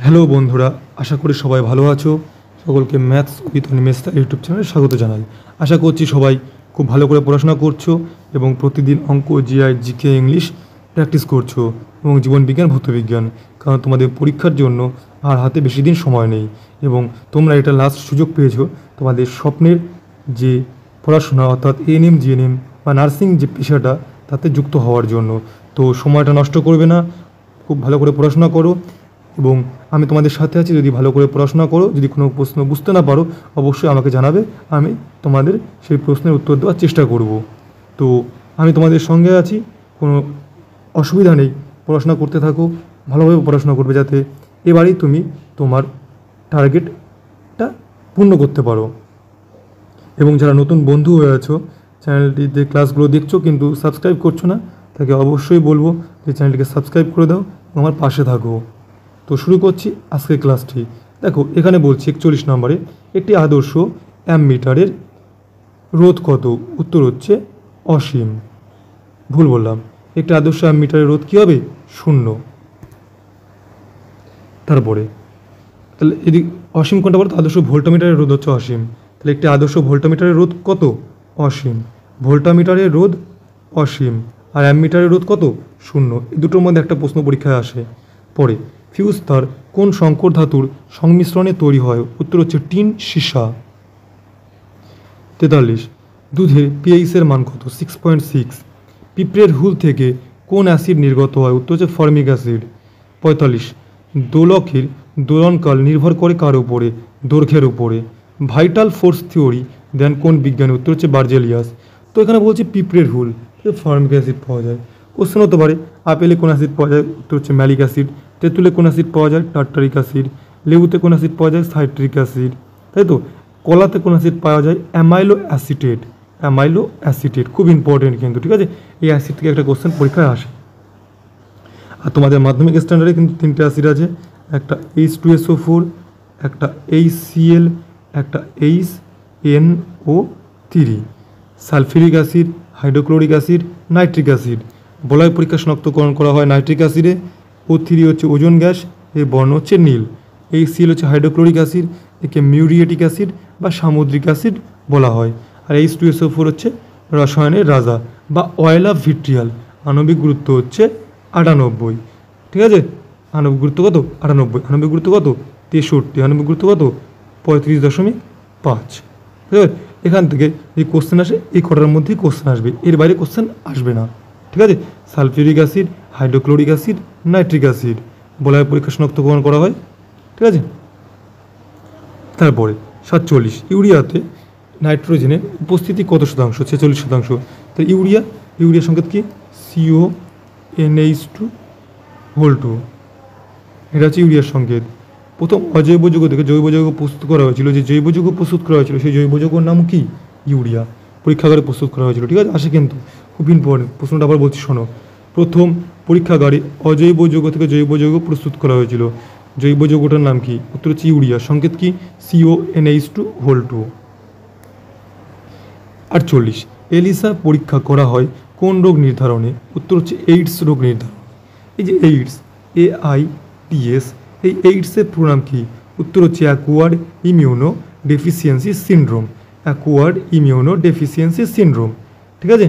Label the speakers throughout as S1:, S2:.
S1: Hello বন্ধুরা, আশা করি সবাই ভালো আছো। সকলকে ম্যাথস উইথ অনিমেষ ইউটিউব চ্যানেলে স্বাগত জানাই। আশা করছি সবাই খুব ভালো করে পড়াশোনা করছো এবং প্রতিদিন অঙ্ক, জিআই, জিকে, ইংলিশ প্র্যাকটিস করছো এবং জীবনবিজ্ঞান, ভৌতবিজ্ঞান, কারণ তোমাদের পরীক্ষার জন্য আর হাতে বেশি দিন সময় নেই এবং তোমরা এটা লাস্ট সুযোগ পেয়েছো তোমাদের স্বপ্নের যে পড়াশোনা অর্থাৎ এএনএম, জিএনএম বা নার্সিং যে পেশাটা তাতে যুক্ত হওয়ার জন্য। তো সময়টা নষ্ট করবে না, খুব ভালো করে পড়াশোনা করো এবং আমি তোমাদের সাথে আছি। যদি ভালো করে পড়াশোনা করো, যদি কোনো প্রশ্ন বুঝতে না পারো অবশ্যই আমাকে জানাবে, আমি তোমাদের সেই প্রশ্নের উত্তর দেওয়ার চেষ্টা করব। তো আমি তোমাদের সঙ্গে আছি, কোনো অসুবিধা নেই। পড়াশোনা করতে থাকো, ভালোভাবে পড়াশোনা করবে যাতে এবারেই তুমি তোমার টার্গেটটা পূর্ণ করতে পারো। এবং যারা নতুন বন্ধু হয়ে আছো, চ্যানেলটিতে ক্লাসগুলো দেখছো কিন্তু সাবস্ক্রাইব করছো না, তাকে অবশ্যই বলবো যে চ্যানেলটিকে সাবস্ক্রাইব করে দাও, আমার পাশে থাকো। তো শুরু করছি আজকের ক্লাসটি। দেখো এখানে বলছি 41 নম্বরে একটি আদর্শ অ্যামমিটারের রোধ কত? উত্তর হচ্ছে অসীম। ভুল বললাম, একটি আদর্শ অ্যামমিটারের রোধ কী হবে? 0। তারপরে তাহলে এদিক অসীম কোনটা বলো তো? আদর্শ ভোল্টমিটারের রোধ হচ্ছে অসীম। তাহলে একটি আদর্শ ভোল্টমিটারের রোধ কত? অসীম। ভোল্টমিটারের রোধ অসীম আর অ্যামমিটারের রোধ কত? 0। এই দুটোর মধ্যে একটা প্রশ্ন পরীক্ষায় আসে। পরে ফিউজ তার কোন সংকর ধাতুর সংমিশ্রণে তৈরি হয়? উত্তর হচ্ছে টিন, সীসা। 43 দুধের পিএইচের মান কত? 6.6। পিঁপড়ের হুল থেকে কোন অ্যাসিড নির্গত হয়? উত্তর হচ্ছে ফর্মিক অ্যাসিড। 45 দোলকের দোলনকাল নির্ভর করে কার উপরে? দৈর্ঘ্যের উপরে। ভাইটাল ফোর্স থিওরি দেন কোন বিজ্ঞানী? উত্তর হচ্ছে বার্জেলিয়াস। তো এখানে বলছি পিঁপড়ের হুল ফর্মিক অ্যাসিড পাওয়া যায়। কোশ্চেন হতে পারে আপেলে কোন অ্যাসিড পাওয়া যায়? উত্তর হচ্ছে ম্যালিক অ্যাসিড। তেঁতুলে কোন অ্যাসিড পাওয়া যায়? Tartaric acid. লেবুতে কোন অ্যাসিড পাওয়া যায়? Citric acid. তাই তো। কলাতে কোন অ্যাসিড পাওয়া যায়? অ্যামাইলো অ্যাসিটেট। অ্যামাইলো অ্যাসিটেট খুব ইম্পর্টেন্ট কিন্তু, ঠিক আছে? এই অ্যাসিড থেকে একটা কোশ্চেন পরীক্ষায় আসে। আর তোমাদের মাধ্যমিক স্ট্যান্ডার্ডে কিন্তু 3টে অ্যাসিড আছে, একটা H2SO4, একটা HCl, একটা HNO3। Sulphuric acid, hydrochloric acid, nitric acid. বলয় পরীক্ষা শনাক্তকরণ করা হয় নাইট্রিক অ্যাসিডে। O3 হচ্ছে ওজোন গ্যাস, এর বর্ণ হচ্ছে নীল। HCl হচ্ছে হাইড্রোক্লোরিক অ্যাসিড, একে মিউরিয়েটিক অ্যাসিড বা সামুদ্রিক অ্যাসিড বলা হয়। আর H2SO4 হচ্ছে রসায়নের রাজা বা অয়েল অফ ভিট্রিয়াল। আণবিক গুরুত্ব হচ্ছে 98। ঠিক আছে? আণবিক গুরুত্ব কত? 98। আণবিক গুরুত্ব কত? 63। আণবিক গুরুত্ব কত? 35.5। ঠিক আছে? এখান থেকে এই কোশ্চেন আসে, এই কটার মধ্যেই কোশ্চেন আসবে, এর বাইরে কোশ্চেন আসবে না। ঠিক আছে? Sulphuric acid, hydrochloric acid, nitric acid বলয় পরীক্ষা শনাক্তকরণ করা হয়। ঠিক আছে? তারপরে 47 ইউরিয়াতে নাইট্রোজেনের উপস্থিতি কত শতাংশ? 46%। তাহলে ইউরিয়া সংকেত কি? CONH2 এটা হচ্ছে ইউরিয়ার সংকেত। প্রথম অজৈব যৌগ থেকে জৈব যৌগ প্রস্তুত করা হয়েছিল। যে জৈব যৌগ প্রস্তুত করা হয়েছিল সেই জৈব যৌগের নাম কি? ইউরিয়া। পরীক্ষাগারে প্রস্তুত করা হয়েছিল। ঠিক আছে? আসে কিন্তু, খুব ইম্পর্টেন্ট প্রশ্নটা আবার বলছি শোনো। প্রথম পরীক্ষাগারে অজৈব যৌগ থেকে জৈব যৌগ প্রস্তুত করা হয়েছিল। জৈব যৌগটার নাম কি? উত্তর হচ্ছে ইউরিয়া। সংকেত কি? CONH2। 48 এলিসা পরীক্ষা করা হয় কোন রোগ নির্ধারণে? উত্তর হচ্ছে এইডস রোগ নির্ধারণ। এই যে এইডস, AIDS, এই এইডসের পুরো নাম কি? উত্তর হচ্ছে acquired immuno deficiency syndrome. Acquired immuno deficiency syndrome. ঠিক আছে?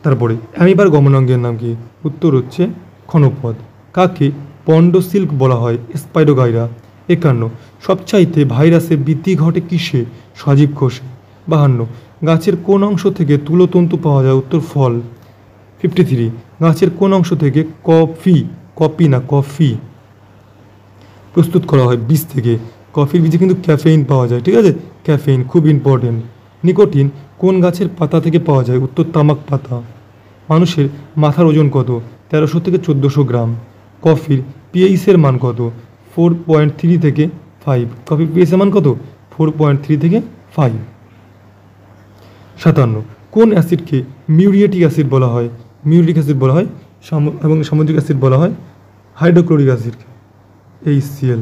S1: তারপরে অ্যামিবার গমনাঙ্গের নাম কি? উত্তর হচ্ছে ক্ষণপদ। কাকে পন্ড সিল্ক বলা হয়? স্পাইরোগাইরা। 51 সবচাইতে ভাইরাসের বৃদ্ধি ঘটে কিসে? সজীব কোষে। 52 গাছের কোন অংশ থেকে তুলোতন্তু পাওয়া যায়? উত্তর ফল। 53 গাছের কোন অংশ থেকে কফি প্রস্তুত করা হয়? বীজ থেকে। কফির বীজে কিন্তু ক্যাফেইন পাওয়া যায়। ঠিক আছে? ক্যাফেইন খুব ইম্পর্টেন্ট। নিকোটিন কোন গাছের পাতা থেকে পাওয়া যায়? উত্তর তামাক পাতা। মানুষের মাথার ওজন কত? 1300 থেকে 1400 গ্রাম। কফির পিএইচের মান কত? 4.3 থেকে 5। কফির পিএইচের মান কত? 4.3 থেকে 5। 57 কোন অ্যাসিডকে মিউরিয়েটিক অ্যাসিড বলা হয়? মিউরিক অ্যাসিড বলা হয় এবং সামুদ্রিক অ্যাসিড বলা হয় হাইড্রোক্লোরিক অ্যাসিডকে, HCl।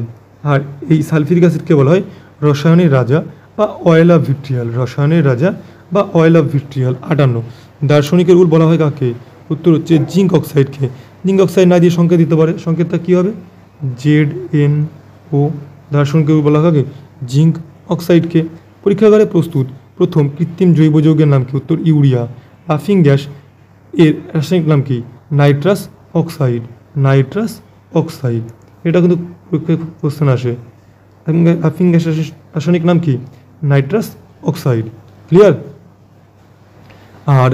S1: আর এই সালফিউরিক অ্যাসিডকে বলা হয় রসায়নের রাজা বা অয়েল অফ ভিট্রিয়াল। রসায়নের রাজা বা অয়েল অফ ভিট্রিয়াল। 58 দার্শনিকের উল বলা হয় কাকে? উত্তর হচ্ছে জিঙ্ক অক্সাইডকে। জিঙ্ক অক্সাইড না দিয়ে সংকেত দিতে পারে, সংকেতটা কী হবে? ZnO দ্বারা শোষণকে বলা হয় জিঙ্ক অক্সাইডকে। পরীক্ষাগারে প্রস্তুত প্রথম কৃত্রিম জৈব যৌগের নাম কি? উত্তর ইউরিয়া। লাফিং গ্যাস এর রাসায়নিক নাম কি? Nitrous oxide. নাইট্রাস অক্সাইড, এটা কিন্তু পরীক্ষায় কোশ্চেন আসে। লাফিং গ্যাস রাসায়নিক নাম কি? Nitrous oxide. ক্লিয়ার? আর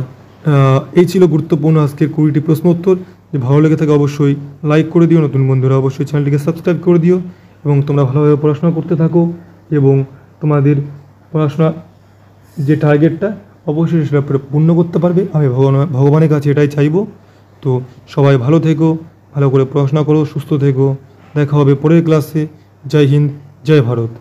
S1: এই ছিল গুরুত্বপূর্ণ আজকের 20টি প্রশ্ন উত্তর। যে ভালো লেগে থাকে অবশ্যই লাইক করে দিও, নতুন বন্ধুরা অবশ্যই চ্যানেলটিকে সাবস্ক্রাইব করে দিও এবং তোমরা ভালোভাবে পড়াশোনা করতে থাকো এবং তোমাদের পড়াশোনা যে টার্গেটটা অবশ্যই সেটা পূর্ণ করতে পারবে। আমি ভগবানের কাছে এটাই চাইবো। তো সবাই ভালো থেকো, ভালো করে পড়াশোনা করো, সুস্থ থেকো। দেখা হবে পরের ক্লাসে। জয় হিন্দ, জয় ভারত।